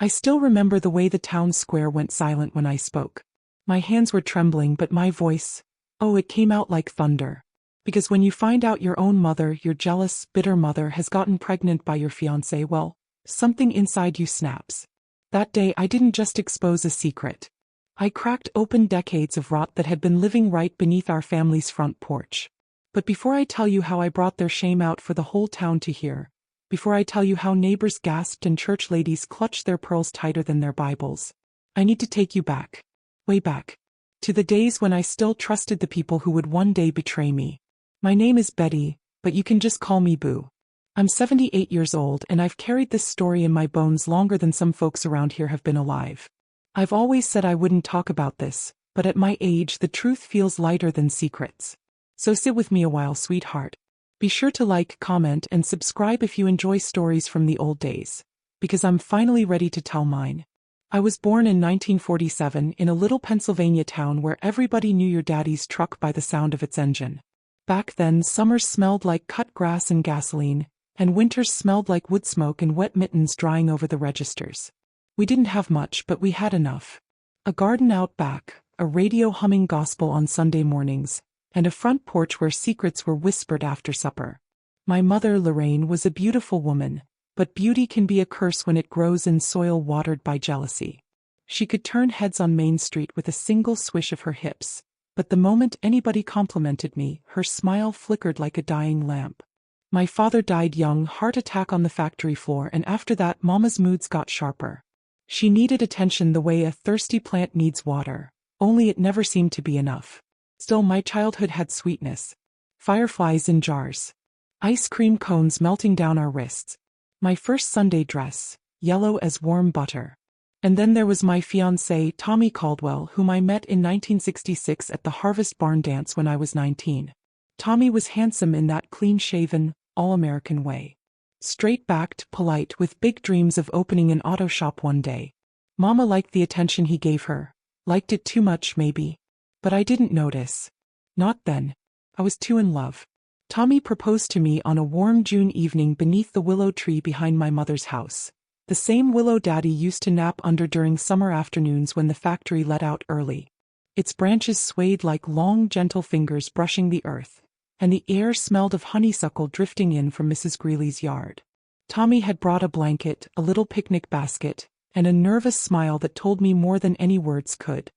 I still remember the way the town square went silent when I spoke. My hands were trembling, but my voice, oh, it came out like thunder. Because when you find out your own mother, your jealous, bitter mother, has gotten pregnant by your fiancé, well, something inside you snaps. That day I didn't just expose a secret. I cracked open decades of rot that had been living right beneath our family's front porch. But before I tell you how I brought their shame out for the whole town to hear, before I tell you how neighbors gasped and church ladies clutched their pearls tighter than their Bibles, I need to take you back, way back, to the days when I still trusted the people who would one day betray me. My name is Betty, but you can just call me Boo. I'm 78 years old, and I've carried this story in my bones longer than some folks around here have been alive. I've always said I wouldn't talk about this, but at my age the truth feels lighter than secrets. So sit with me a while, sweetheart. Be sure to like, comment, and subscribe if you enjoy stories from the old days, because I'm finally ready to tell mine. I was born in 1947 in a little Pennsylvania town where everybody knew your daddy's truck by the sound of its engine. Back then, summers smelled like cut grass and gasoline, and winters smelled like wood smoke and wet mittens drying over the registers. We didn't have much, but we had enough. A garden out back, a radio humming gospel on Sunday mornings, and a front porch where secrets were whispered after supper. My mother, Lorraine, was a beautiful woman, but beauty can be a curse when it grows in soil watered by jealousy. She could turn heads on Main Street with a single swish of her hips, but the moment anybody complimented me, her smile flickered like a dying lamp. My father died young, heart attack on the factory floor, and after that Mama's moods got sharper. She needed attention the way a thirsty plant needs water, only it never seemed to be enough. Still, my childhood had sweetness. Fireflies in jars. Ice cream cones melting down our wrists. My first Sunday dress, yellow as warm butter. And then there was my fiancé, Tommy Caldwell, whom I met in 1966 at the Harvest Barn dance when I was 19. Tommy was handsome in that clean-shaven, all-American way. Straight-backed, polite, with big dreams of opening an auto shop one day. Mama liked the attention he gave her. Liked it too much, maybe. But I didn't notice. Not then. I was too in love. Tommy proposed to me on a warm June evening beneath the willow tree behind my mother's house. The same willow Daddy used to nap under during summer afternoons when the factory let out early. Its branches swayed like long, gentle fingers brushing the earth, and the air smelled of honeysuckle drifting in from Mrs. Greeley's yard. Tommy had brought a blanket, a little picnic basket, and a nervous smile that told me more than any words could.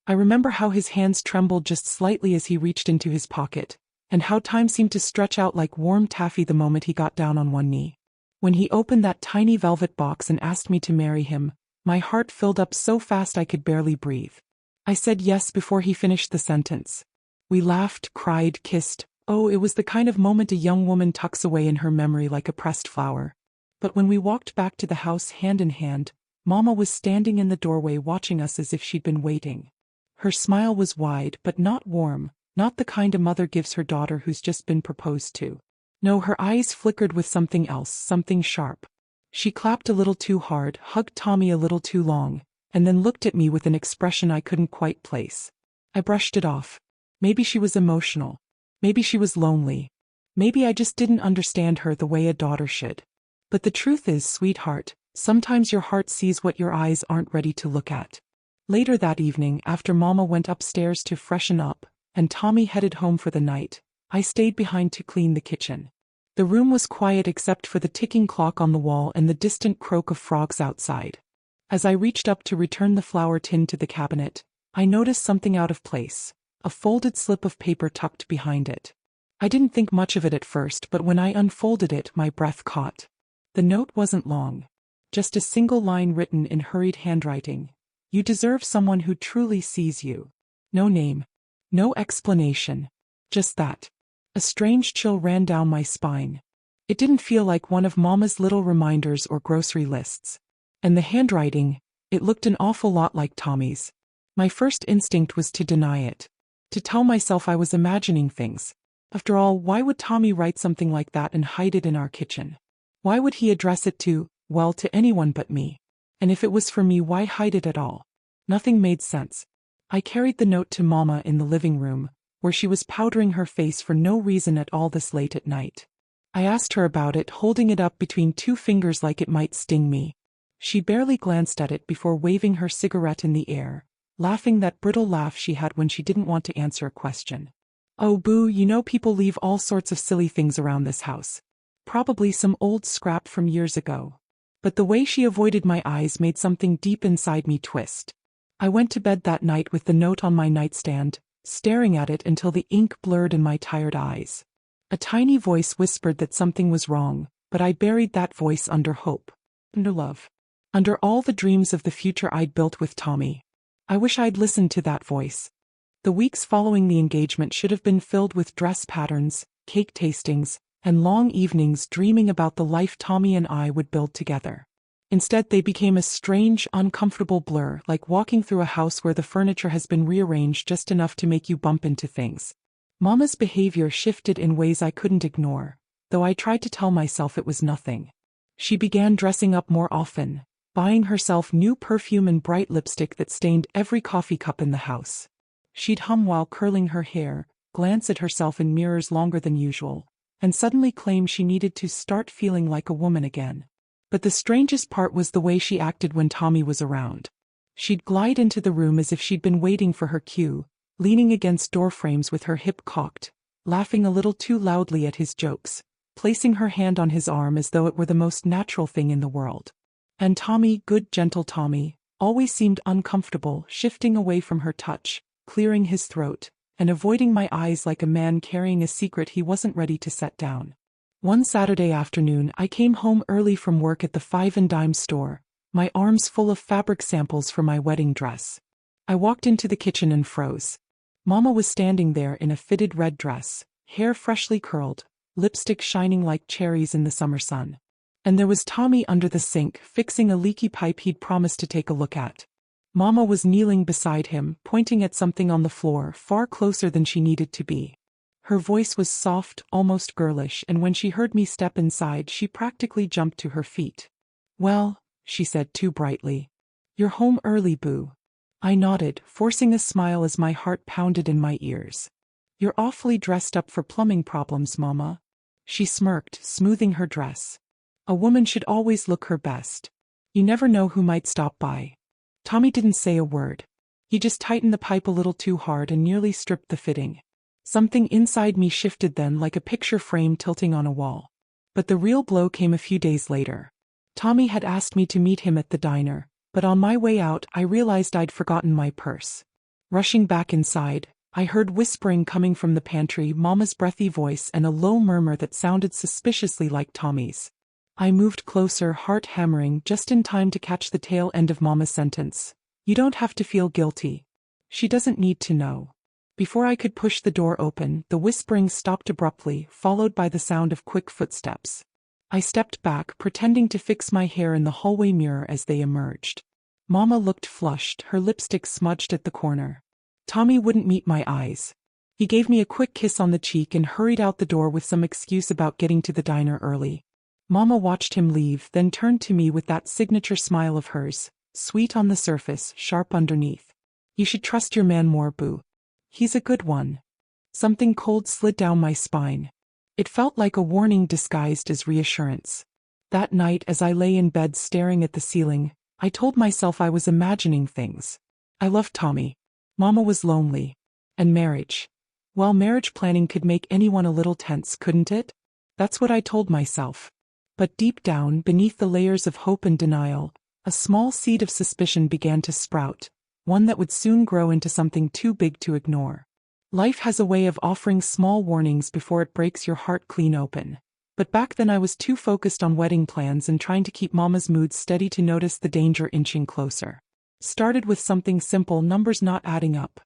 I remember how his hands trembled just slightly as he reached into his pocket, and how time seemed to stretch out like warm taffy the moment he got down on one knee. When he opened that tiny velvet box and asked me to marry him, my heart filled up so fast I could barely breathe. I said yes before he finished the sentence. We laughed, cried, kissed. Oh, it was the kind of moment a young woman tucks away in her memory like a pressed flower. But when we walked back to the house hand in hand, Mama was standing in the doorway watching us as if she'd been waiting. Her smile was wide but not warm, not the kind a mother gives her daughter who's just been proposed to. No, her eyes flickered with something else, something sharp. She clapped a little too hard, hugged Tommy a little too long, and then looked at me with an expression I couldn't quite place. I brushed it off. Maybe she was emotional. Maybe she was lonely. Maybe I just didn't understand her the way a daughter should. But the truth is, sweetheart, sometimes your heart sees what your eyes aren't ready to look at. Later that evening, after Mama went upstairs to freshen up, and Tommy headed home for the night, I stayed behind to clean the kitchen. The room was quiet except for the ticking clock on the wall and the distant croak of frogs outside. As I reached up to return the flour tin to the cabinet, I noticed something out of place, a folded slip of paper tucked behind it. I didn't think much of it at first, but when I unfolded it, my breath caught. The note wasn't long. Just a single line written in hurried handwriting. You deserve someone who truly sees you. No name. No explanation. Just that. A strange chill ran down my spine. It didn't feel like one of Mama's little reminders or grocery lists. And the handwriting, it looked an awful lot like Tommy's. My first instinct was to deny it. To tell myself I was imagining things. After all, why would Tommy write something like that and hide it in our kitchen? Why would he address it to, well, to anyone but me? And if it was for me, why hide it at all? Nothing made sense. I carried the note to Mama in the living room, where she was powdering her face for no reason at all this late at night. I asked her about it, holding it up between two fingers like it might sting me. She barely glanced at it before waving her cigarette in the air, laughing that brittle laugh she had when she didn't want to answer a question. "Oh boo, you know people leave all sorts of silly things around this house. Probably some old scrap from years ago." But the way she avoided my eyes made something deep inside me twist. I went to bed that night with the note on my nightstand, staring at it until the ink blurred in my tired eyes. A tiny voice whispered that something was wrong, but I buried that voice under hope, under love, under all the dreams of the future I'd built with Tommy. I wish I'd listened to that voice. The weeks following the engagement should have been filled with dress patterns, cake tastings, and long evenings dreaming about the life Tommy and I would build together. Instead, they became a strange, uncomfortable blur, like walking through a house where the furniture has been rearranged just enough to make you bump into things. Mama's behavior shifted in ways I couldn't ignore, though I tried to tell myself it was nothing. She began dressing up more often, buying herself new perfume and bright lipstick that stained every coffee cup in the house. She'd hum while curling her hair, glance at herself in mirrors longer than usual, and suddenly claim she needed to start feeling like a woman again. But the strangest part was the way she acted when Tommy was around. She'd glide into the room as if she'd been waiting for her cue, leaning against door frames with her hip cocked, laughing a little too loudly at his jokes, placing her hand on his arm as though it were the most natural thing in the world. And Tommy, good gentle Tommy, always seemed uncomfortable, shifting away from her touch, clearing his throat, and avoiding my eyes like a man carrying a secret he wasn't ready to set down. One Saturday afternoon, I came home early from work at the Five and Dime store, my arms full of fabric samples for my wedding dress. I walked into the kitchen and froze. Mama was standing there in a fitted red dress, hair freshly curled, lipstick shining like cherries in the summer sun. And there was Tommy under the sink, fixing a leaky pipe he'd promised to take a look at. Mama was kneeling beside him, pointing at something on the floor, far closer than she needed to be. Her voice was soft, almost girlish, and when she heard me step inside, she practically jumped to her feet. "Well," she said too brightly, "you're home early, boo." I nodded, forcing a smile as my heart pounded in my ears. "You're awfully dressed up for plumbing problems, Mama." She smirked, smoothing her dress. "A woman should always look her best. You never know who might stop by." Tommy didn't say a word. He just tightened the pipe a little too hard and nearly stripped the fitting. Something inside me shifted then, like a picture frame tilting on a wall. But the real blow came a few days later. Tommy had asked me to meet him at the diner, but on my way out I realized I'd forgotten my purse. Rushing back inside, I heard whispering coming from the pantry, Mama's breathy voice and a low murmur that sounded suspiciously like Tommy's. I moved closer, heart hammering, just in time to catch the tail end of Mama's sentence. "You don't have to feel guilty. She doesn't need to know." Before I could push the door open, the whispering stopped abruptly, followed by the sound of quick footsteps. I stepped back, pretending to fix my hair in the hallway mirror as they emerged. Mama looked flushed, her lipstick smudged at the corner. Tommy wouldn't meet my eyes. He gave me a quick kiss on the cheek and hurried out the door with some excuse about getting to the diner early. Mama watched him leave, then turned to me with that signature smile of hers, sweet on the surface, sharp underneath. "You should trust your man more, boo. He's a good one." Something cold slid down my spine. It felt like a warning disguised as reassurance. That night, as I lay in bed staring at the ceiling, I told myself I was imagining things. I loved Tommy. Mama was lonely. And marriage. Well, marriage planning could make anyone a little tense, couldn't it? That's what I told myself. But deep down, beneath the layers of hope and denial, a small seed of suspicion began to sprout, one that would soon grow into something too big to ignore. Life has a way of offering small warnings before it breaks your heart clean open. But back then I was too focused on wedding plans and trying to keep Mama's mood steady to notice the danger inching closer. Started with something simple, numbers not adding up.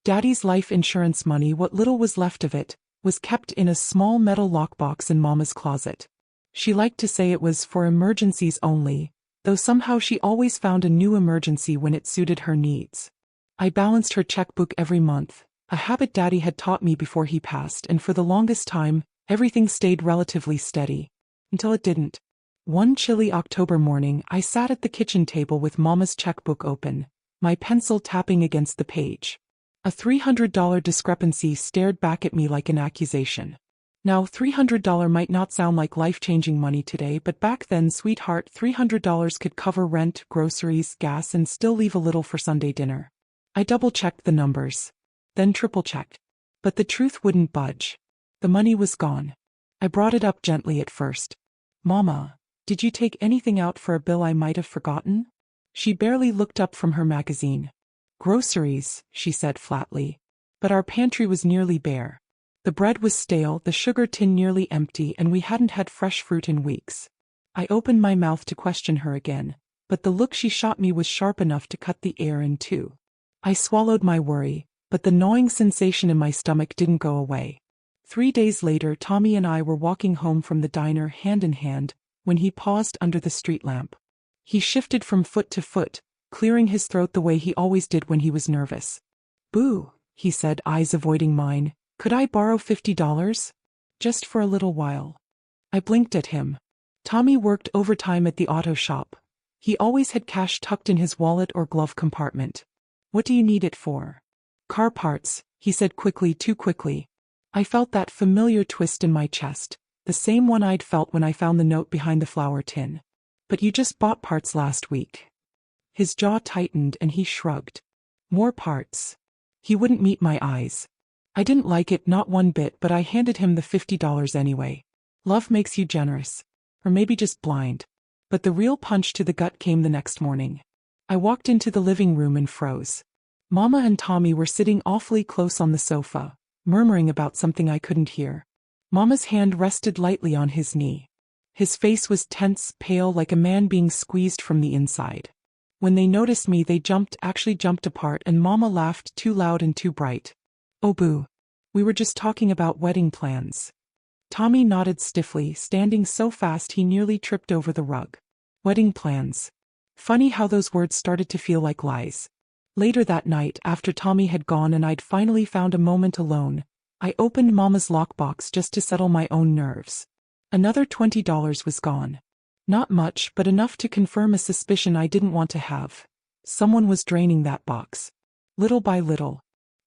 Daddy's life insurance money, what little was left of it, was kept in a small metal lockbox in Mama's closet. She liked to say it was for emergencies only, though somehow she always found a new emergency when it suited her needs. I balanced her checkbook every month, a habit Daddy had taught me before he passed, and for the longest time, everything stayed relatively steady. Until it didn't. One chilly October morning, I sat at the kitchen table with Mama's checkbook open, my pencil tapping against the page. A $300 discrepancy stared back at me like an accusation. Now, $300 might not sound like life-changing money today, but back then, sweetheart, $300 could cover rent, groceries, gas, and still leave a little for Sunday dinner. I double-checked the numbers. Then triple-checked. But the truth wouldn't budge. The money was gone. I brought it up gently at first. Mama, did you take anything out for a bill I might have forgotten? She barely looked up from her magazine. Groceries, she said flatly. But our pantry was nearly bare. The bread was stale, the sugar tin nearly empty, and we hadn't had fresh fruit in weeks. I opened my mouth to question her again, but the look she shot me was sharp enough to cut the air in two. I swallowed my worry, but the gnawing sensation in my stomach didn't go away. 3 days later, Tommy and I were walking home from the diner hand in hand, when he paused under the street lamp. He shifted from foot to foot, clearing his throat the way he always did when he was nervous. Boo, he said, eyes avoiding mine. Could I borrow $50? Just for a little while. I blinked at him. Tommy worked overtime at the auto shop. He always had cash tucked in his wallet or glove compartment. What do you need it for? Car parts, he said quickly, too quickly. I felt that familiar twist in my chest, the same one I'd felt when I found the note behind the flour tin. But you just bought parts last week. His jaw tightened and he shrugged. More parts. He wouldn't meet my eyes. I didn't like it, not one bit, but I handed him the $50 anyway. Love makes you generous. Or maybe just blind. But the real punch to the gut came the next morning. I walked into the living room and froze. Mama and Tommy were sitting awfully close on the sofa, murmuring about something I couldn't hear. Mama's hand rested lightly on his knee. His face was tense, pale, like a man being squeezed from the inside. When they noticed me, they actually jumped apart, and Mama laughed too loud and too bright. Oh boo. We were just talking about wedding plans. Tommy nodded stiffly, standing so fast he nearly tripped over the rug. Wedding plans. Funny how those words started to feel like lies. Later that night, after Tommy had gone and I'd finally found a moment alone, I opened Mama's lockbox just to settle my own nerves. Another $20 was gone. Not much, but enough to confirm a suspicion I didn't want to have. Someone was draining that box. Little by little.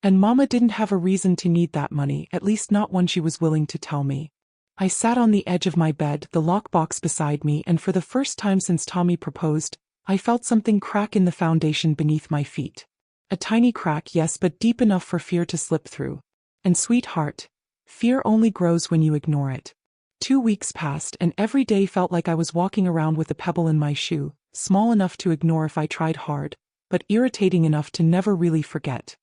And Mama didn't have a reason to need that money, at least not one she was willing to tell me. I sat on the edge of my bed, the lockbox beside me, and for the first time since Tommy proposed, I felt something crack in the foundation beneath my feet. A tiny crack, yes, but deep enough for fear to slip through. And sweetheart, fear only grows when you ignore it. 2 weeks passed, and every day felt like I was walking around with a pebble in my shoe, small enough to ignore if I tried hard, but irritating enough to never really forget.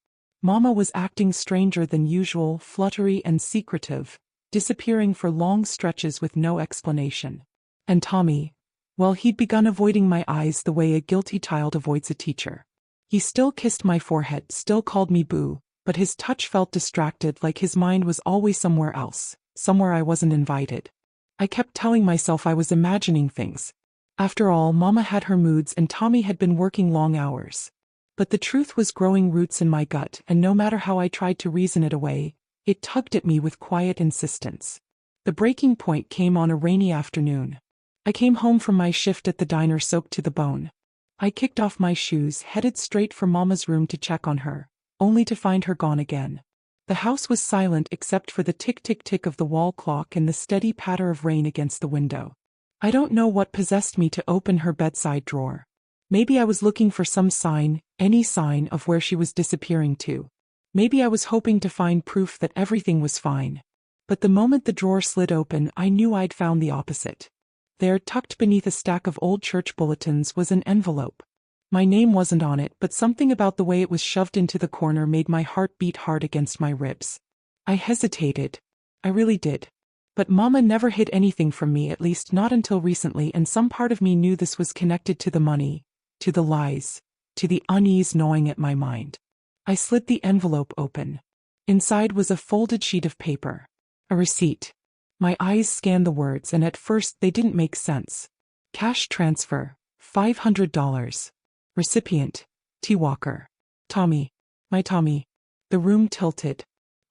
Mama was acting stranger than usual, fluttery and secretive, disappearing for long stretches with no explanation. And Tommy, well, he'd begun avoiding my eyes the way a guilty child avoids a teacher. He still kissed my forehead, still called me boo, but his touch felt distracted, like his mind was always somewhere else, somewhere I wasn't invited. I kept telling myself I was imagining things. After all, Mama had her moods and Tommy had been working long hours. But the truth was growing roots in my gut, and no matter how I tried to reason it away, it tugged at me with quiet insistence. The breaking point came on a rainy afternoon. I came home from my shift at the diner soaked to the bone. I kicked off my shoes, headed straight for Mama's room to check on her, only to find her gone again. The house was silent except for the tick-tick-tick of the wall clock and the steady patter of rain against the window. I don't know what possessed me to open her bedside drawer. Maybe I was looking for some sign, any sign of where she was disappearing to. Maybe I was hoping to find proof that everything was fine. But the moment the drawer slid open, I knew I'd found the opposite. There, tucked beneath a stack of old church bulletins, was an envelope. My name wasn't on it, but something about the way it was shoved into the corner made my heart beat hard against my ribs. I hesitated. I really did. But Mama never hid anything from me, at least not until recently, and some part of me knew this was connected to the money, to the lies, to the unease gnawing at my mind. I slid the envelope open. Inside was a folded sheet of paper. A receipt. My eyes scanned the words, and at first they didn't make sense. Cash transfer, $500. Recipient, T. Walker. Tommy. My Tommy. The room tilted.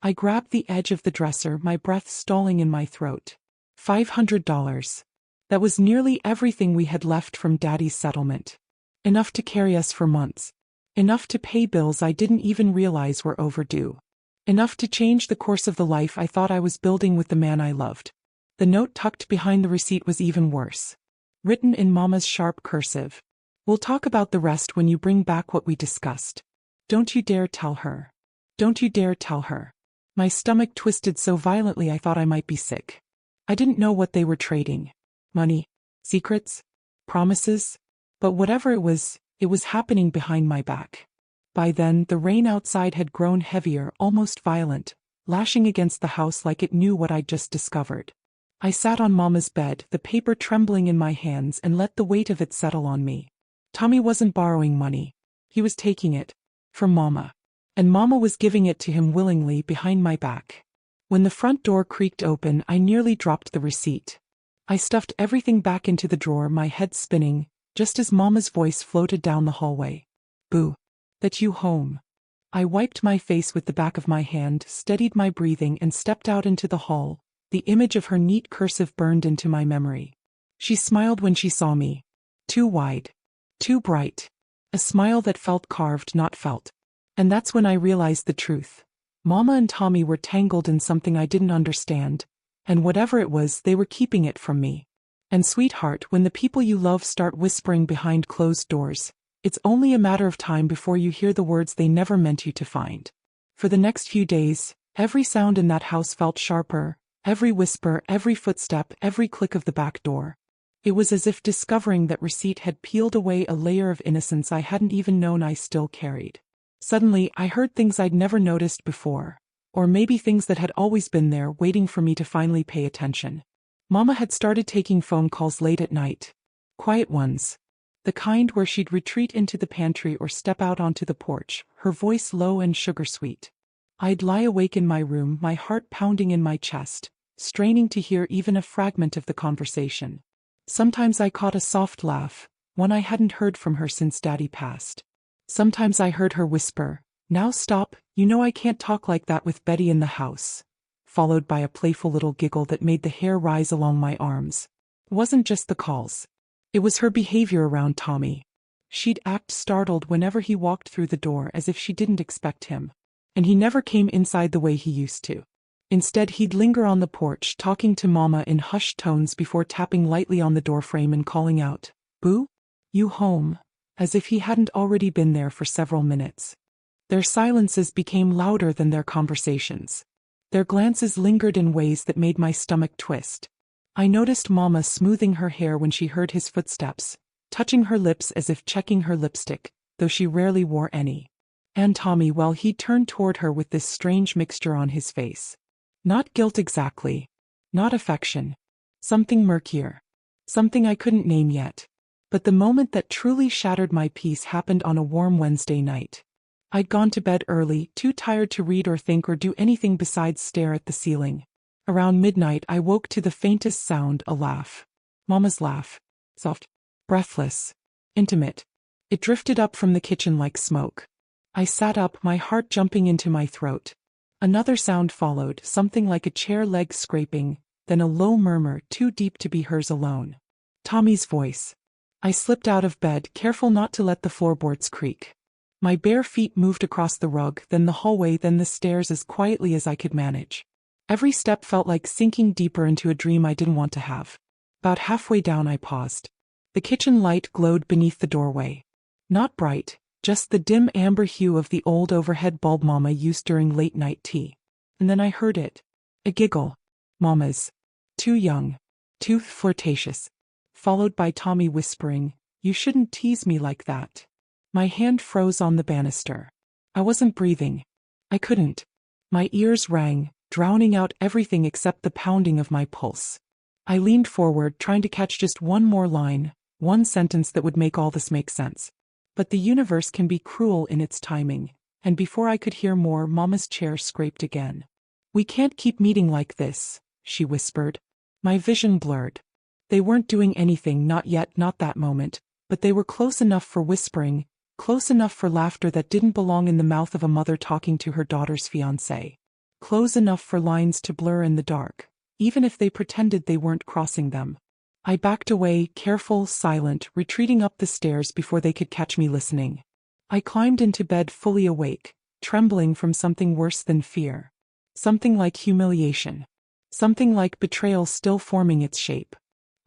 I grabbed the edge of the dresser, my breath stalling in my throat. $500. That was nearly everything we had left from Daddy's settlement. Enough to carry us for months. Enough to pay bills I didn't even realize were overdue. Enough to change the course of the life I thought I was building with the man I loved. The note tucked behind the receipt was even worse. Written in Mama's sharp cursive. "We'll talk about the rest when you bring back what we discussed. Don't you dare tell her. Don't you dare tell her." My stomach twisted so violently I thought I might be sick. I didn't know what they were trading. Money? Secrets? Promises? But whatever it was happening behind my back. By then, the rain outside had grown heavier, almost violent, lashing against the house like it knew what I'd just discovered. I sat on Mama's bed, the paper trembling in my hands, and let the weight of it settle on me. Tommy wasn't borrowing money. He was taking it. From Mama. And Mama was giving it to him willingly behind my back. When the front door creaked open, I nearly dropped the receipt. I stuffed everything back into the drawer, my head spinning, just as Mama's voice floated down the hallway. "Boo. That you home." I wiped my face with the back of my hand, steadied my breathing, and stepped out into the hall. The image of her neat cursive burned into my memory. She smiled when she saw me. Too wide. Too bright. A smile that felt carved, not felt. And that's when I realized the truth. Mama and Tommy were tangled in something I didn't understand, and whatever it was, they were keeping it from me. And sweetheart, when the people you love start whispering behind closed doors, it's only a matter of time before you hear the words they never meant you to find. For the next few days, every sound in that house felt sharper, every whisper, every footstep, every click of the back door. It was as if discovering that receipt had peeled away a layer of innocence I hadn't even known I still carried. Suddenly, I heard things I'd never noticed before, or maybe things that had always been there waiting for me to finally pay attention. Mama had started taking phone calls late at night. Quiet ones. The kind where she'd retreat into the pantry or step out onto the porch, her voice low and sugar-sweet. I'd lie awake in my room, my heart pounding in my chest, straining to hear even a fragment of the conversation. Sometimes I caught a soft laugh, one I hadn't heard from her since Daddy passed. Sometimes I heard her whisper, "Now stop, you know I can't talk like that with Betty in the house," followed by a playful little giggle that made the hair rise along my arms. It wasn't just the calls. It was her behavior around Tommy. She'd act startled whenever he walked through the door, as if she didn't expect him. And he never came inside the way he used to. Instead, he'd linger on the porch, talking to Mama in hushed tones before tapping lightly on the doorframe and calling out, "Boo? You home?" as if he hadn't already been there for several minutes. Their silences became louder than their conversations. Their glances lingered in ways that made my stomach twist. I noticed Mama smoothing her hair when she heard his footsteps, touching her lips as if checking her lipstick, though she rarely wore any. And Tommy, well, he turned toward her with this strange mixture on his face. Not guilt exactly. Not affection. Something murkier. Something I couldn't name yet. But the moment that truly shattered my peace happened on a warm Wednesday night. I'd gone to bed early, too tired to read or think or do anything besides stare at the ceiling. Around midnight, I woke to the faintest sound, a laugh. Mama's laugh. Soft. Breathless. Intimate. It drifted up from the kitchen like smoke. I sat up, my heart jumping into my throat. Another sound followed, something like a chair leg scraping, then a low murmur too deep to be hers alone. Tommy's voice. I slipped out of bed, careful not to let the floorboards creak. My bare feet moved across the rug, then the hallway, then the stairs as quietly as I could manage. Every step felt like sinking deeper into a dream I didn't want to have. About halfway down I paused. The kitchen light glowed beneath the doorway. Not bright, just the dim amber hue of the old overhead bulb Mama used during late-night tea. And then I heard it. A giggle. Mama's. Too young. Too flirtatious. Followed by Tommy whispering, "You shouldn't tease me like that." My hand froze on the banister. I wasn't breathing. I couldn't. My ears rang, drowning out everything except the pounding of my pulse. I leaned forward, trying to catch just one more line, one sentence that would make all this make sense. But the universe can be cruel in its timing, and before I could hear more, Mama's chair scraped again. "We can't keep meeting like this," she whispered. My vision blurred. They weren't doing anything, not yet, not that moment, but they were close enough for whispering, close enough for laughter that didn't belong in the mouth of a mother talking to her daughter's fiancé. Close enough for lines to blur in the dark, even if they pretended they weren't crossing them. I backed away, careful, silent, retreating up the stairs before they could catch me listening. I climbed into bed fully awake, trembling from something worse than fear. Something like humiliation. Something like betrayal still forming its shape.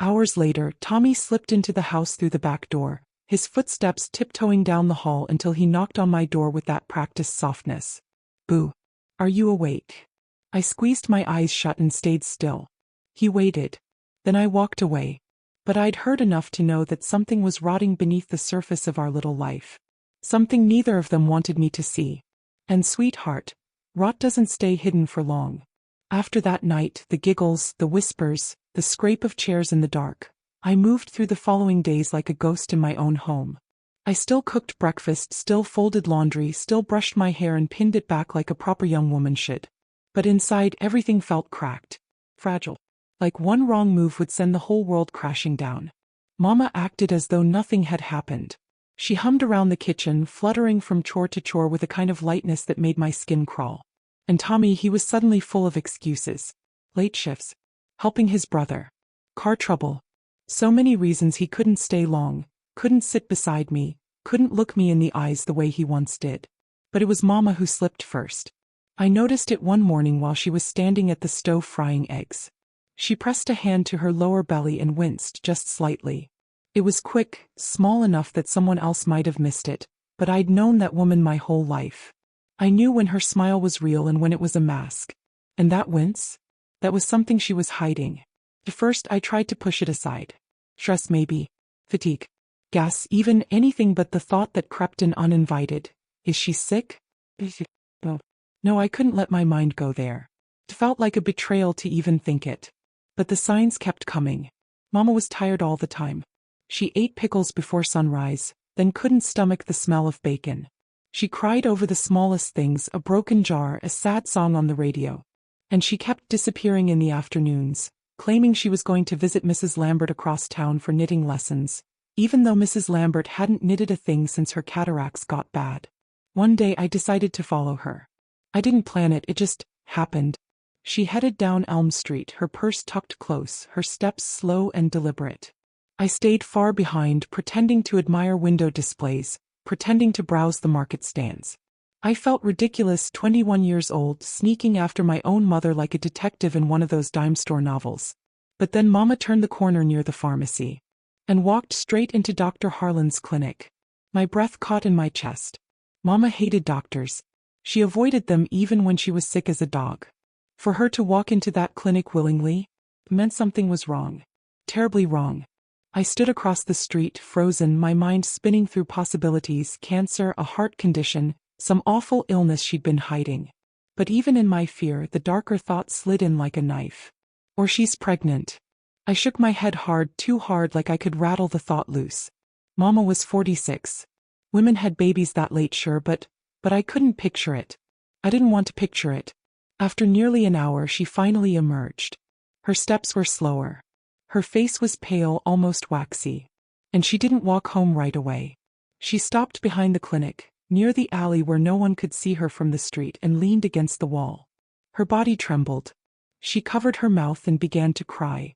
Hours later, Tommy slipped into the house through the back door, his footsteps tiptoeing down the hall until he knocked on my door with that practiced softness. "Boo. Are you awake?" I squeezed my eyes shut and stayed still. He waited. Then I walked away. But I'd heard enough to know that something was rotting beneath the surface of our little life. Something neither of them wanted me to see. And sweetheart, rot doesn't stay hidden for long. After that night, the giggles, the whispers, the scrape of chairs in the dark, I moved through the following days like a ghost in my own home. I still cooked breakfast, still folded laundry, still brushed my hair and pinned it back like a proper young woman should. But inside, everything felt cracked, fragile. Like one wrong move would send the whole world crashing down. Mama acted as though nothing had happened. She hummed around the kitchen, fluttering from chore to chore with a kind of lightness that made my skin crawl. And Tommy, he was suddenly full of excuses. Late shifts. Helping his brother. Car trouble. So many reasons he couldn't stay long, couldn't sit beside me, couldn't look me in the eyes the way he once did. But it was Mama who slipped first. I noticed it one morning while she was standing at the stove frying eggs. She pressed a hand to her lower belly and winced just slightly. It was quick, small enough that someone else might have missed it, but I'd known that woman my whole life. I knew when her smile was real and when it was a mask. And that wince? That was something she was hiding. At first I tried to push it aside. Stress maybe. Fatigue. Gas, even anything but the thought that crept in uninvited. Is she sick? No, I couldn't let my mind go there. It felt like a betrayal to even think it. But the signs kept coming. Mama was tired all the time. She ate pickles before sunrise, then couldn't stomach the smell of bacon. She cried over the smallest things, a broken jar, a sad song on the radio. And she kept disappearing in the afternoons, claiming she was going to visit Mrs. Lambert across town for knitting lessons, even though Mrs. Lambert hadn't knitted a thing since her cataracts got bad. One day I decided to follow her. I didn't plan it, it just happened. She headed down Elm Street, her purse tucked close, her steps slow and deliberate. I stayed far behind, pretending to admire window displays, pretending to browse the market stands. I felt ridiculous, 21 years old, sneaking after my own mother like a detective in one of those dime store novels. But then Mama turned the corner near the pharmacy and walked straight into Dr. Harlan's clinic. My breath caught in my chest. Mama hated doctors. She avoided them even when she was sick as a dog. For her to walk into that clinic willingly meant something was wrong. Terribly wrong. I stood across the street, frozen, my mind spinning through possibilities, cancer, a heart condition, some awful illness she'd been hiding. But even in my fear, the darker thought slid in like a knife. Or she's pregnant. I shook my head hard, too hard, like I could rattle the thought loose. Mama was 46. Women had babies that late, sure, but I couldn't picture it. I didn't want to picture it. After nearly an hour, she finally emerged. Her steps were slower. Her face was pale, almost waxy. And she didn't walk home right away. She stopped behind the clinic, near the alley where no one could see her from the street, and leaned against the wall. Her body trembled. She covered her mouth and began to cry.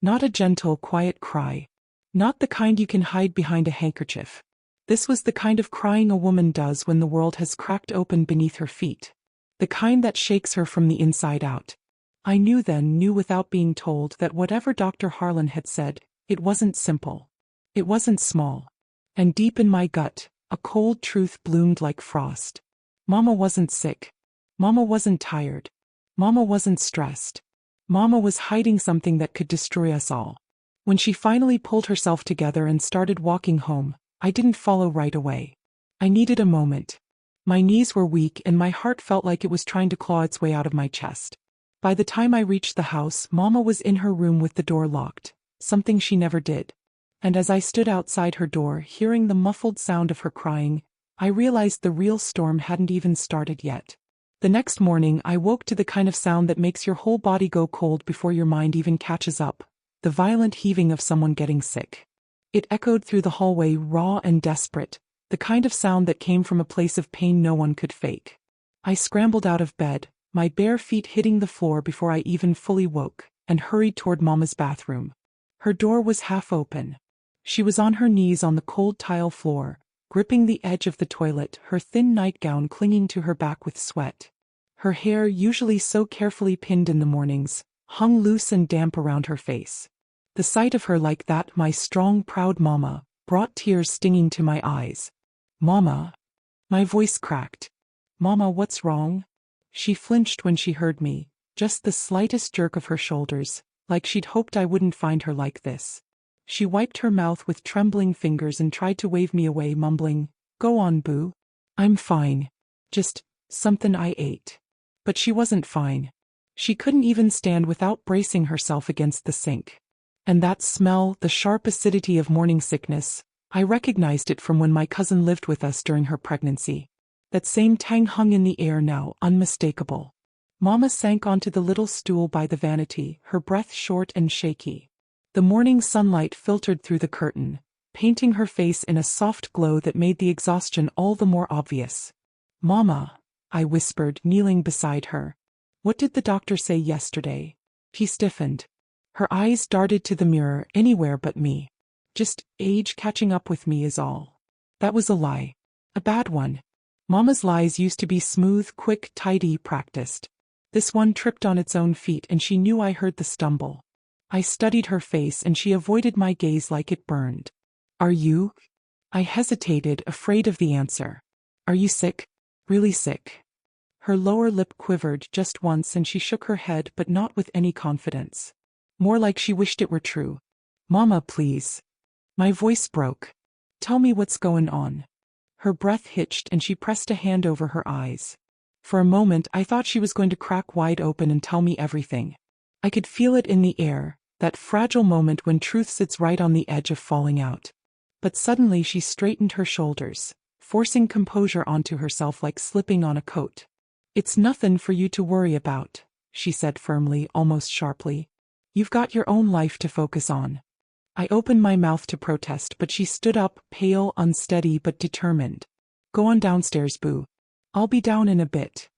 Not a gentle, quiet cry. Not the kind you can hide behind a handkerchief. This was the kind of crying a woman does when the world has cracked open beneath her feet. The kind that shakes her from the inside out. I knew without being told, that whatever Dr. Harlan had said, it wasn't simple. It wasn't small. And deep in my gut, a cold truth bloomed like frost. Mama wasn't sick. Mama wasn't tired. Mama wasn't stressed. Mama was hiding something that could destroy us all. When she finally pulled herself together and started walking home, I didn't follow right away. I needed a moment. My knees were weak and my heart felt like it was trying to claw its way out of my chest. By the time I reached the house, Mama was in her room with the door locked, something she never did. And as I stood outside her door, hearing the muffled sound of her crying, I realized the real storm hadn't even started yet. The next morning, I woke to the kind of sound that makes your whole body go cold before your mind even catches up, the violent heaving of someone getting sick. It echoed through the hallway, raw and desperate, the kind of sound that came from a place of pain no one could fake. I scrambled out of bed, my bare feet hitting the floor before I even fully woke, and hurried toward Mama's bathroom. Her door was half open. She was on her knees on the cold tile floor, gripping the edge of the toilet, her thin nightgown clinging to her back with sweat. Her hair, usually so carefully pinned in the mornings, hung loose and damp around her face. The sight of her like that, my strong, proud mama, brought tears stinging to my eyes. "Mama." My voice cracked. "Mama, what's wrong?" She flinched when she heard me, just the slightest jerk of her shoulders, like she'd hoped I wouldn't find her like this. She wiped her mouth with trembling fingers and tried to wave me away, mumbling, "Go on, boo. I'm fine. Just something I ate." But she wasn't fine. She couldn't even stand without bracing herself against the sink. And that smell, the sharp acidity of morning sickness, I recognized it from when my cousin lived with us during her pregnancy. That same tang hung in the air now, unmistakable. Mama sank onto the little stool by the vanity, her breath short and shaky. The morning sunlight filtered through the curtain, painting her face in a soft glow that made the exhaustion all the more obvious. "Mama," I whispered, kneeling beside her. "What did the doctor say yesterday?" She stiffened. Her eyes darted to the mirror, anywhere but me. "Just age catching up with me is all." That was a lie. A bad one. Mama's lies used to be smooth, quick, tidy, practiced. This one tripped on its own feet and she knew I heard the stumble. I studied her face and she avoided my gaze like it burned. "Are you?" I hesitated, afraid of the answer. "Are you sick? Really sick?" Her lower lip quivered just once and she shook her head, but not with any confidence. More like she wished it were true. "Mama, please." My voice broke. "Tell me what's going on." Her breath hitched and she pressed a hand over her eyes. For a moment I thought she was going to crack wide open and tell me everything. I could feel it in the air, that fragile moment when truth sits right on the edge of falling out. But suddenly she straightened her shoulders, forcing composure onto herself like slipping on a coat. "It's nothing for you to worry about," she said firmly, almost sharply. "You've got your own life to focus on." I opened my mouth to protest, but she stood up, pale, unsteady, but determined. "Go on downstairs, boo. I'll be down in a bit."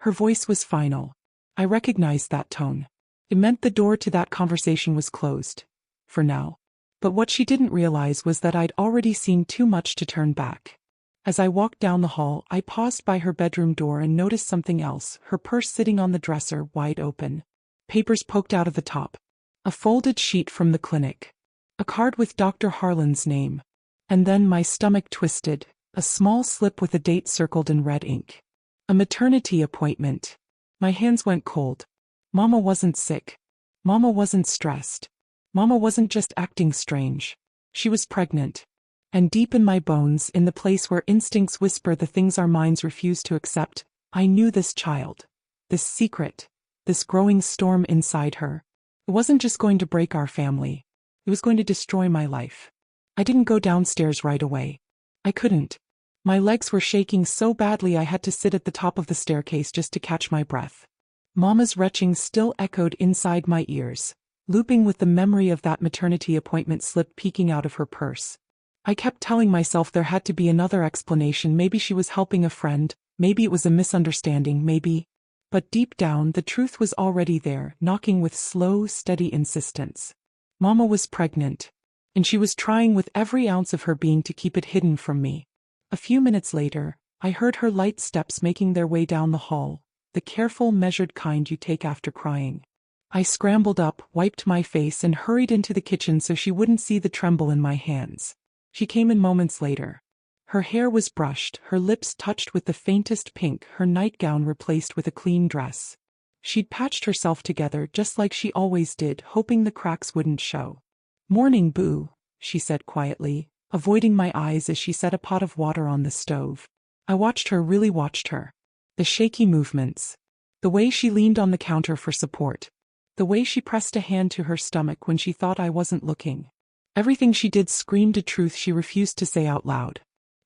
Her voice was final. I recognized that tone. It meant the door to that conversation was closed. For now. But what she didn't realize was that I'd already seen too much to turn back. As I walked down the hall, I paused by her bedroom door and noticed something else, her purse sitting on the dresser, wide open. Papers poked out of the top. A folded sheet from the clinic. A card with Dr. Harlan's name. And then my stomach twisted, a small slip with a date circled in red ink. A maternity appointment. My hands went cold. Mama wasn't sick. Mama wasn't stressed. Mama wasn't just acting strange. She was pregnant. And deep in my bones, in the place where instincts whisper the things our minds refuse to accept, I knew this child. This secret. This growing storm inside her. It wasn't just going to break our family. It was going to destroy my life. I didn't go downstairs right away. I couldn't. My legs were shaking so badly I had to sit at the top of the staircase just to catch my breath. Mama's retching still echoed inside my ears, looping with the memory of that maternity appointment slip peeking out of her purse. I kept telling myself there had to be another explanation. Maybe she was helping a friend, maybe it was a misunderstanding, maybe. But deep down, the truth was already there, knocking with slow, steady insistence. Mama was pregnant, and she was trying with every ounce of her being to keep it hidden from me. A few minutes later, I heard her light steps making their way down the hall, the careful, measured kind you take after crying. I scrambled up, wiped my face, and hurried into the kitchen so she wouldn't see the tremble in my hands. She came in moments later. Her hair was brushed, her lips touched with the faintest pink, her nightgown replaced with a clean dress. She'd patched herself together just like she always did, hoping the cracks wouldn't show. "Morning, boo," she said quietly, avoiding my eyes as she set a pot of water on the stove. I watched her, really watched her. The shaky movements. The way she leaned on the counter for support. The way she pressed a hand to her stomach when she thought I wasn't looking. Everything she did screamed a truth she refused to say out loud.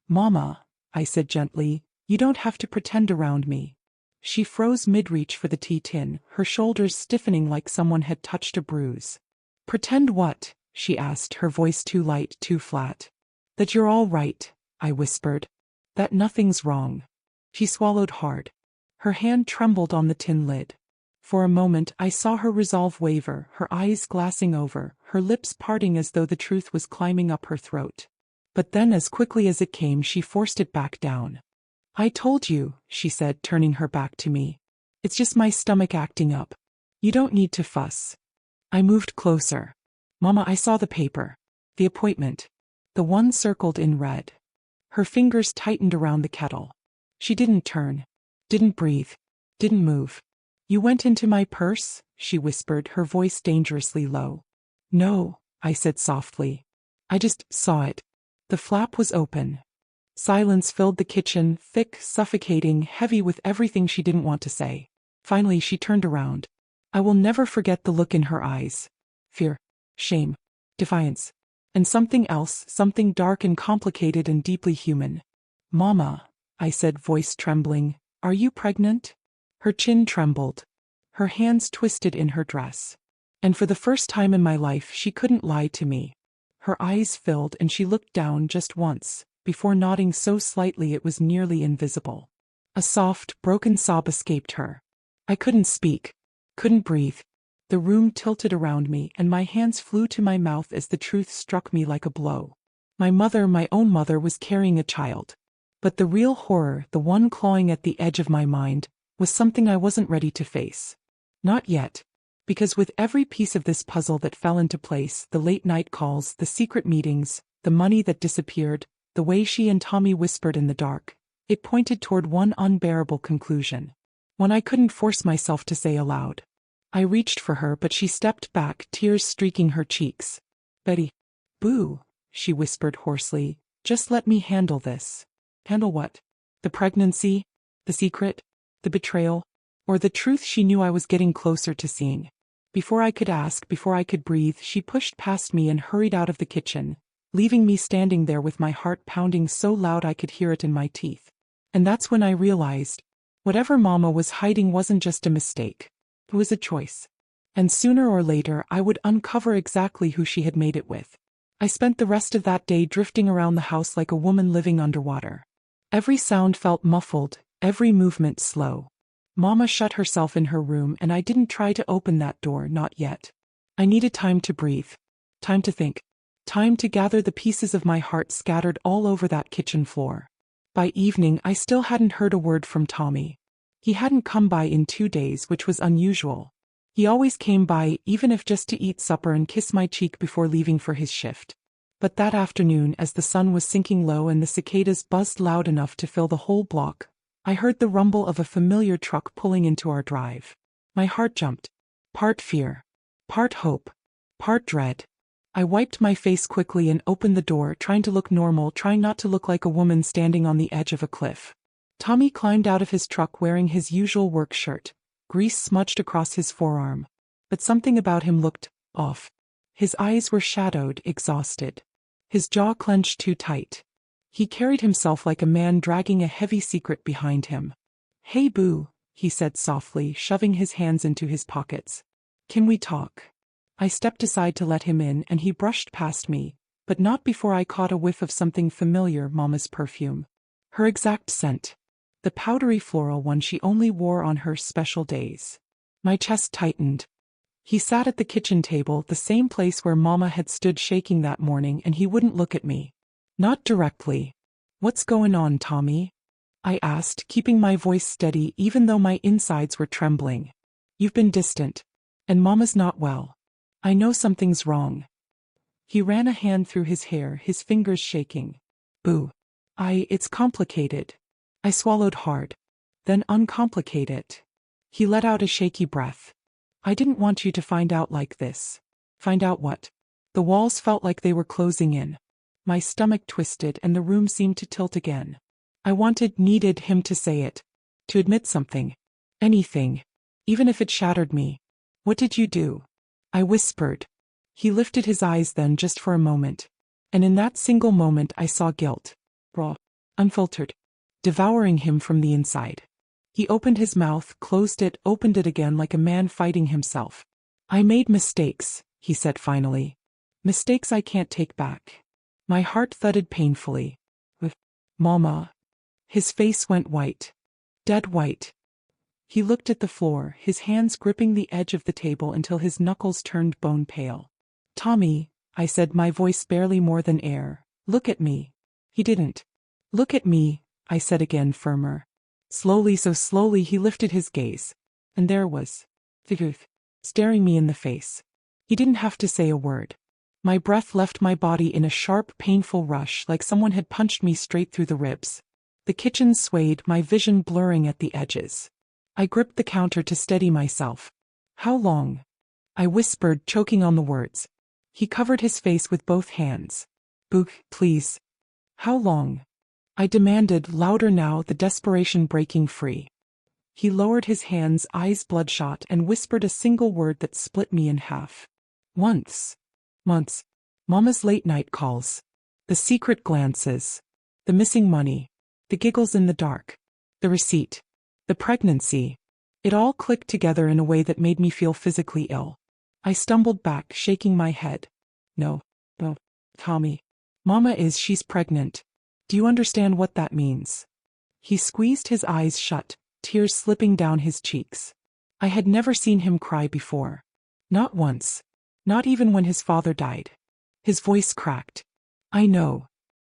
"Mama," I said gently, "you don't have to pretend around me." She froze mid-reach for the tea tin, her shoulders stiffening like someone had touched a bruise. "Pretend what?" she asked, her voice too light, too flat. "That you're all right," I whispered. "That nothing's wrong." She swallowed hard. Her hand trembled on the tin lid. For a moment I saw her resolve waver, her eyes glassing over, her lips parting as though the truth was climbing up her throat. But then as quickly as it came she forced it back down. "I told you," she said, turning her back to me. "It's just my stomach acting up. You don't need to fuss." I moved closer. "Mama, I saw the paper. The appointment. The one circled in red." Her fingers tightened around the kettle. She didn't turn. Didn't breathe. Didn't move. "You went into my purse?" she whispered, her voice dangerously low. "No," I said softly. "I just saw it." The flap was open. Silence filled the kitchen, thick, suffocating, heavy with everything she didn't want to say. Finally she turned around. I will never forget the look in her eyes. Fear, shame, defiance, and something else, something dark and complicated and deeply human. "Mama," I said, voice trembling, "are you pregnant?" Her chin trembled. Her hands twisted in her dress. And for the first time in my life she couldn't lie to me. Her eyes filled and she looked down just once, before nodding so slightly it was nearly invisible. A soft, broken sob escaped her. I couldn't speak. Couldn't breathe. The room tilted around me and my hands flew to my mouth as the truth struck me like a blow. My mother, my own mother, was carrying a child. But the real horror, the one clawing at the edge of my mind, was something I wasn't ready to face. Not yet. Because with every piece of this puzzle that fell into place, the late night calls, the secret meetings, the money that disappeared, the way she and Tommy whispered in the dark, it pointed toward one unbearable conclusion. One I couldn't force myself to say aloud. I reached for her but she stepped back, tears streaking her cheeks. "Betty." "Boo," she whispered hoarsely, "just let me handle this." Handle what? The pregnancy? The secret? The betrayal? Or the truth she knew I was getting closer to seeing? Before I could ask, before I could breathe, she pushed past me and hurried out of the kitchen, leaving me standing there with my heart pounding so loud I could hear it in my teeth. And that's when I realized, whatever Mama was hiding wasn't just a mistake. It was a choice. And sooner or later I would uncover exactly who she had made it with. I spent the rest of that day drifting around the house like a woman living underwater. Every sound felt muffled, every movement slow. Mama shut herself in her room and I didn't try to open that door, not yet. I needed time to breathe. Time to think. Time to gather the pieces of my heart scattered all over that kitchen floor. By evening I still hadn't heard a word from Tommy. He hadn't come by in 2 days, which was unusual. He always came by, even if just to eat supper and kiss my cheek before leaving for his shift. But that afternoon, as the sun was sinking low and the cicadas buzzed loud enough to fill the whole block, I heard the rumble of a familiar truck pulling into our drive. My heart jumped. Part fear. Part hope. Part dread. I wiped my face quickly and opened the door, trying to look normal, trying not to look like a woman standing on the edge of a cliff. Tommy climbed out of his truck wearing his usual work shirt, grease smudged across his forearm. But something about him looked off. His eyes were shadowed, exhausted. His jaw clenched too tight. He carried himself like a man dragging a heavy secret behind him. "Hey Boo," he said softly, shoving his hands into his pockets. "Can we talk?" I stepped aside to let him in and he brushed past me, but not before I caught a whiff of something familiar, Mama's perfume. Her exact scent. The powdery floral one she only wore on her special days. My chest tightened. He sat at the kitchen table, the same place where Mama had stood shaking that morning, and he wouldn't look at me. Not directly. "What's going on, Tommy?" I asked, keeping my voice steady even though my insides were trembling. "You've been distant. And Mama's not well. I know something's wrong." He ran a hand through his hair, his fingers shaking. "Boo. It's complicated." I swallowed hard. "Then uncomplicate it." He let out a shaky breath. "I didn't want you to find out like this." "Find out what?" The walls felt like they were closing in. My stomach twisted and the room seemed to tilt again. I needed him to say it. To admit something. Anything. Even if it shattered me. "What did you do?" I whispered. He lifted his eyes then, just for a moment. And in that single moment I saw guilt. Raw. Unfiltered. Devouring him from the inside. He opened his mouth, closed it, opened it again like a man fighting himself. "I made mistakes," he said finally. "Mistakes I can't take back." My heart thudded painfully. "With Mama." His face went white. Dead white. He looked at the floor, his hands gripping the edge of the table until his knuckles turned bone pale. "Tommy," I said, my voice barely more than air, Look at me. He didn't. Look at me, I said again, firmer. Slowly, so slowly, he lifted his gaze. And there was the truth, staring me in the face. He didn't have to say a word. My breath left my body in a sharp, painful rush, like someone had punched me straight through the ribs. The kitchen swayed, my vision blurring at the edges. I gripped the counter to steady myself. How long? I whispered, choking on the words. He covered his face with both hands. Book, please. How long? I demanded, louder now, the desperation breaking free. He lowered his hands, eyes bloodshot, and whispered a single word that split me in half. Once. Months. Mama's late night calls. The secret glances. The missing money. The giggles in the dark. The receipt. The pregnancy. It all clicked together in a way that made me feel physically ill. I stumbled back, shaking my head. No, Tommy. She's pregnant. Do you understand what that means? He squeezed his eyes shut, tears slipping down his cheeks. I had never seen him cry before. Not once. Not even when his father died. His voice cracked. I know.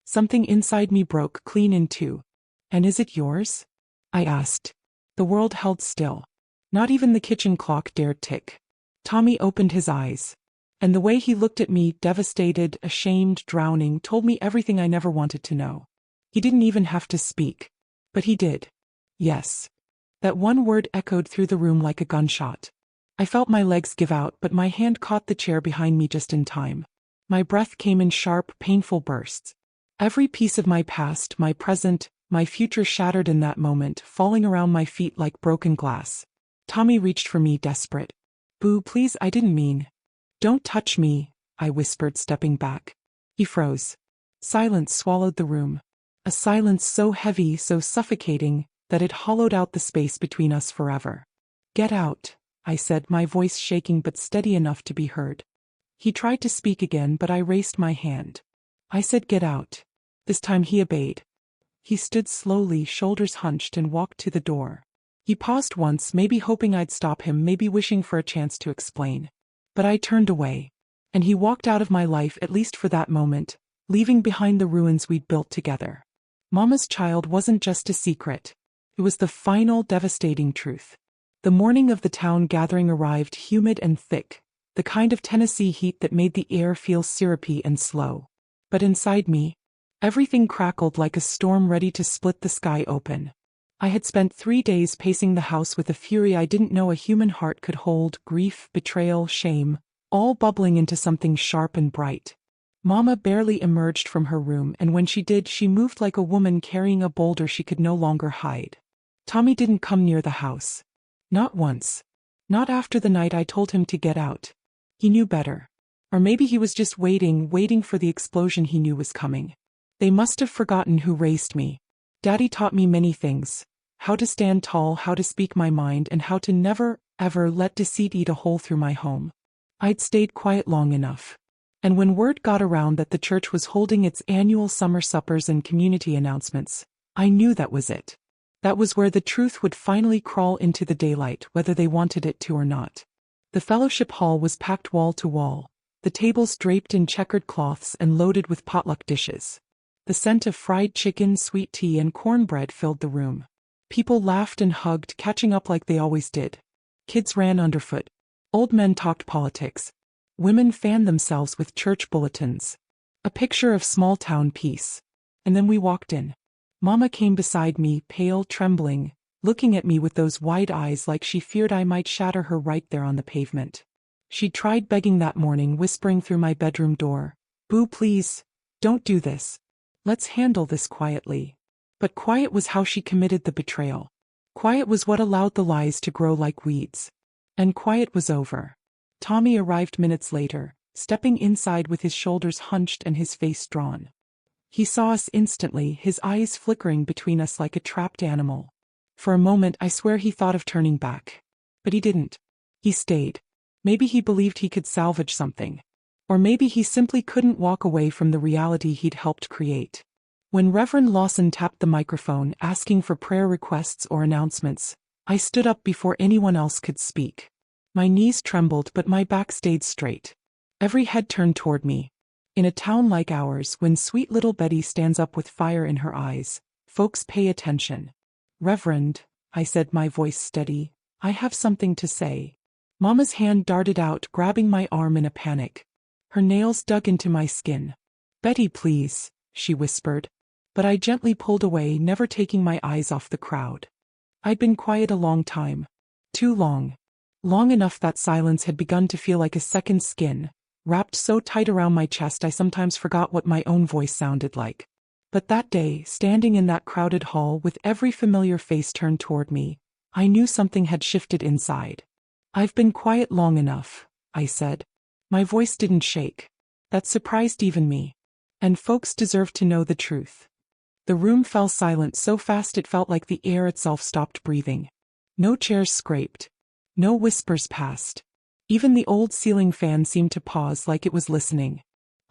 Something inside me broke clean in two. And is it yours? I asked. The world held still. Not even the kitchen clock dared tick. Tommy opened his eyes. And the way he looked at me, devastated, ashamed, drowning, told me everything I never wanted to know. He didn't even have to speak. But he did. Yes. That one word echoed through the room like a gunshot. I felt my legs give out, but my hand caught the chair behind me just in time. My breath came in sharp, painful bursts. Every piece of my past, my present, my future shattered in that moment, falling around my feet like broken glass. Tommy reached for me, desperate. Boo, please, I didn't mean. Don't touch me, I whispered, stepping back. He froze. Silence swallowed the room. A silence so heavy, so suffocating, that it hollowed out the space between us forever. Get out, I said, my voice shaking but steady enough to be heard. He tried to speak again, but I raised my hand. I said get out. This time he obeyed. He stood slowly, shoulders hunched, and walked to the door. He paused once, maybe hoping I'd stop him, maybe wishing for a chance to explain. But I turned away. And he walked out of my life, at least for that moment, leaving behind the ruins we'd built together. Mama's child wasn't just a secret. It was the final, devastating truth. The morning of the town gathering arrived, humid and thick, the kind of Tennessee heat that made the air feel syrupy and slow. But inside me, everything crackled like a storm ready to split the sky open. I had spent 3 days pacing the house with a fury I didn't know a human heart could hold, grief, betrayal, shame, all bubbling into something sharp and bright. Mama barely emerged from her room, and when she did, she moved like a woman carrying a boulder she could no longer hide. Tommy didn't come near the house. Not once. Not after the night I told him to get out. He knew better. Or maybe he was just waiting for the explosion he knew was coming. They must have forgotten who raised me. Daddy taught me many things. How to stand tall, how to speak my mind, and how to never, ever let deceit eat a hole through my home. I'd stayed quiet long enough. And when word got around that the church was holding its annual summer suppers and community announcements, I knew that was it. That was where the truth would finally crawl into the daylight, whether they wanted it to or not. The fellowship hall was packed wall to wall, the tables draped in checkered cloths and loaded with potluck dishes. The scent of fried chicken, sweet tea, and cornbread filled the room. People laughed and hugged, catching up like they always did. Kids ran underfoot. Old men talked politics. Women fanned themselves with church bulletins. A picture of small-town peace. And then we walked in. Mama came beside me, pale, trembling, looking at me with those wide eyes like she feared I might shatter her right there on the pavement. She'd tried begging that morning, whispering through my bedroom door, "Boo, please, don't do this. Let's handle this quietly." But quiet was how she committed the betrayal. Quiet was what allowed the lies to grow like weeds. And quiet was over. Tommy arrived minutes later, stepping inside with his shoulders hunched and his face drawn. He saw us instantly, his eyes flickering between us like a trapped animal. For a moment I swear he thought of turning back. But he didn't. He stayed. Maybe he believed he could salvage something. Or maybe he simply couldn't walk away from the reality he'd helped create. When Reverend Lawson tapped the microphone asking for prayer requests or announcements, I stood up before anyone else could speak. My knees trembled but my back stayed straight. Every head turned toward me. In a town like ours, when sweet little Betty stands up with fire in her eyes, folks pay attention. Reverend, I said, my voice steady, I have something to say. Mama's hand darted out, grabbing my arm in a panic. Her nails dug into my skin. Betty, please, she whispered. But I gently pulled away, never taking my eyes off the crowd. I'd been quiet a long time. Too long. Long enough that silence had begun to feel like a second skin, wrapped so tight around my chest I sometimes forgot what my own voice sounded like. But that day, standing in that crowded hall with every familiar face turned toward me, I knew something had shifted inside. I've been quiet long enough, I said. My voice didn't shake. That surprised even me. And folks deserve to know the truth. The room fell silent so fast it felt like the air itself stopped breathing. No chairs scraped. No whispers passed. Even the old ceiling fan seemed to pause, like it was listening.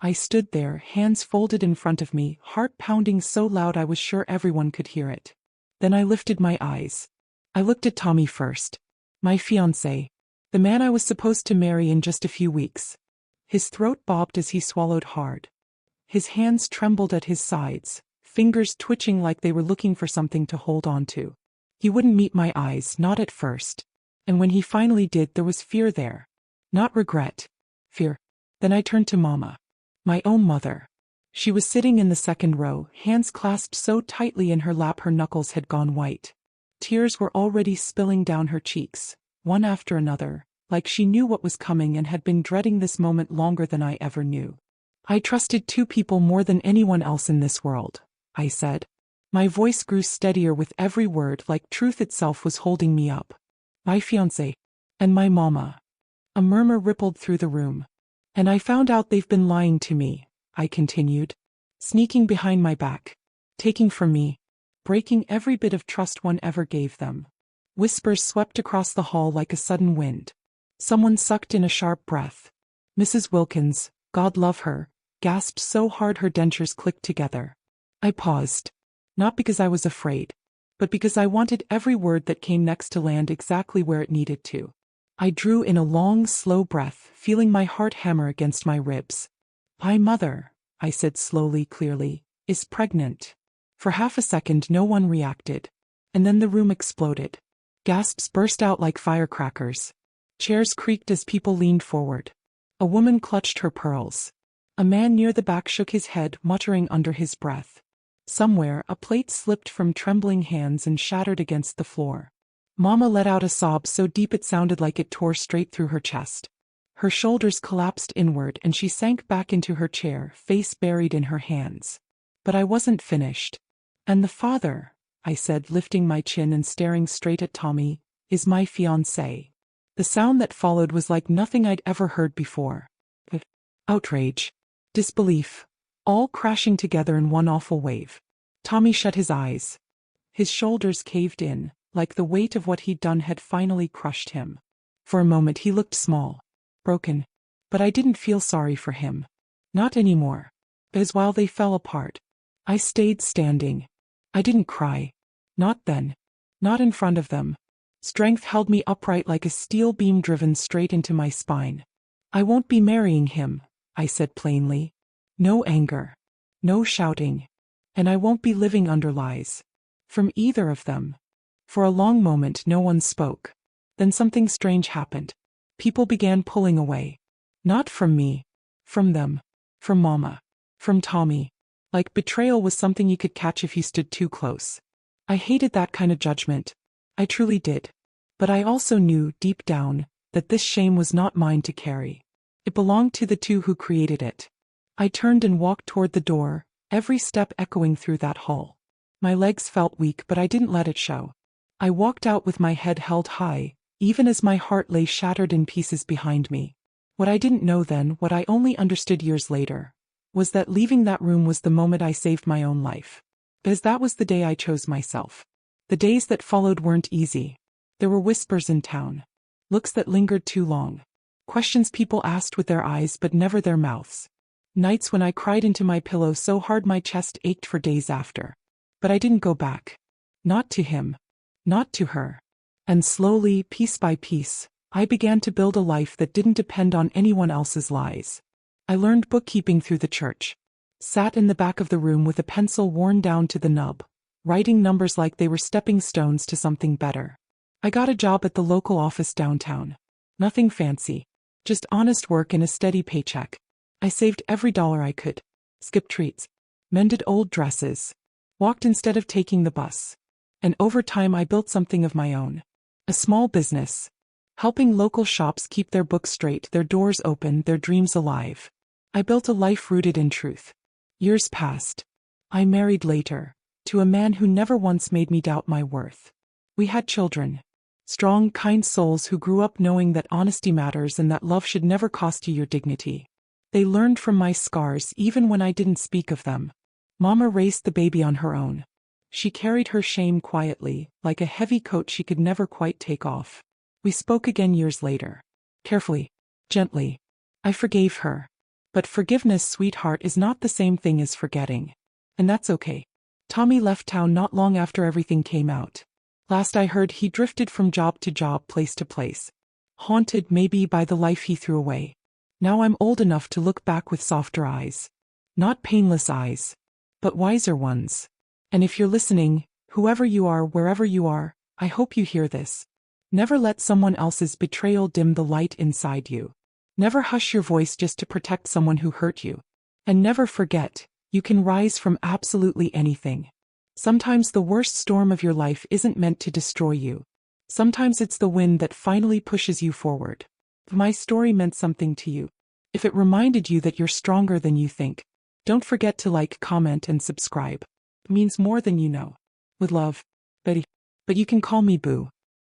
I stood there, hands folded in front of me, heart pounding so loud I was sure everyone could hear it. Then I lifted my eyes. I looked at Tommy first. My fiancé. The man I was supposed to marry in just a few weeks. His throat bobbed as he swallowed hard. His hands trembled at his sides, fingers twitching like they were looking for something to hold on to. He wouldn't meet my eyes, not at first. And when he finally did, there was fear there. Not regret. Fear. Then I turned to Mama. My own mother. She was sitting in the second row, hands clasped so tightly in her lap her knuckles had gone white. Tears were already spilling down her cheeks, one after another, like she knew what was coming and had been dreading this moment longer than I ever knew. I trusted two people more than anyone else in this world, I said. My voice grew steadier with every word, like truth itself was holding me up. My fiancé. And my mama. A murmur rippled through the room. And I found out they've been lying to me, I continued. Sneaking behind my back. Taking from me. Breaking every bit of trust one ever gave them. Whispers swept across the hall like a sudden wind. Someone sucked in a sharp breath. Mrs. Wilkins, God love her, gasped so hard her dentures clicked together. I paused. Not because I was afraid, but because I wanted every word that came next to land exactly where it needed to. I drew in a long, slow breath, feeling my heart hammer against my ribs. My mother, I said slowly, clearly, is pregnant. For half a second no one reacted. And then the room exploded. Gasps burst out like firecrackers. Chairs creaked as people leaned forward. A woman clutched her pearls. A man near the back shook his head, muttering under his breath. Somewhere, a plate slipped from trembling hands and shattered against the floor. Mama let out a sob so deep it sounded like it tore straight through her chest. Her shoulders collapsed inward and she sank back into her chair, face buried in her hands. But I wasn't finished. And the father, I said, lifting my chin and staring straight at Tommy, is my fiancé. The sound that followed was like nothing I'd ever heard before. Outrage. Disbelief. All crashing together in one awful wave. Tommy shut his eyes. His shoulders caved in, like the weight of what he'd done had finally crushed him. For a moment he looked small, broken. But I didn't feel sorry for him. Not anymore. As while they fell apart, I stayed standing. I didn't cry. Not then. Not in front of them. Strength held me upright like a steel beam driven straight into my spine. I won't be marrying him, I said plainly. No anger. No shouting. And I won't be living under lies. From either of them. For a long moment no one spoke. Then something strange happened. People began pulling away. Not from me. From them. From Mama. From Tommy. Like betrayal was something you could catch if you stood too close. I hated that kind of judgment. I truly did. But I also knew, deep down, that this shame was not mine to carry. It belonged to the two who created it. I turned and walked toward the door, every step echoing through that hall. My legs felt weak, but I didn't let it show. I walked out with my head held high, even as my heart lay shattered in pieces behind me. What I didn't know then, what I only understood years later, was that leaving that room was the moment I saved my own life. Because that was the day I chose myself. The days that followed weren't easy. There were whispers in town. Looks that lingered too long. Questions people asked with their eyes but never their mouths. Nights when I cried into my pillow so hard my chest ached for days after. But I didn't go back. Not to him. Not to her. And slowly, piece by piece, I began to build a life that didn't depend on anyone else's lies. I learned bookkeeping through the church. Sat in the back of the room with a pencil worn down to the nub, writing numbers like they were stepping stones to something better. I got a job at the local office downtown. Nothing fancy. Just honest work and a steady paycheck. I saved every dollar I could. Skipped treats. Mended old dresses. Walked instead of taking the bus. And over time I built something of my own. A small business. Helping local shops keep their books straight, their doors open, their dreams alive. I built a life rooted in truth. Years passed. I married later, to a man who never once made me doubt my worth. We had children. Strong, kind souls who grew up knowing that honesty matters and that love should never cost you your dignity. They learned from my scars even when I didn't speak of them. Mama raised the baby on her own. She carried her shame quietly, like a heavy coat she could never quite take off. We spoke again years later. Carefully. Gently. I forgave her. But forgiveness, sweetheart, is not the same thing as forgetting. And that's okay. Tommy left town not long after everything came out. Last I heard, he drifted from job to job, place to place. Haunted maybe by the life he threw away. Now I'm old enough to look back with softer eyes. Not painless eyes, but wiser ones. And if you're listening, whoever you are, wherever you are, I hope you hear this. Never let someone else's betrayal dim the light inside you. Never hush your voice just to protect someone who hurt you. And never forget, you can rise from absolutely anything. Sometimes the worst storm of your life isn't meant to destroy you. Sometimes it's the wind that finally pushes you forward. If my story meant something to you, if it reminded you that you're stronger than you think, don't forget to like, comment, and subscribe. It means more than you know. With love, Betty. But you can call me Boo.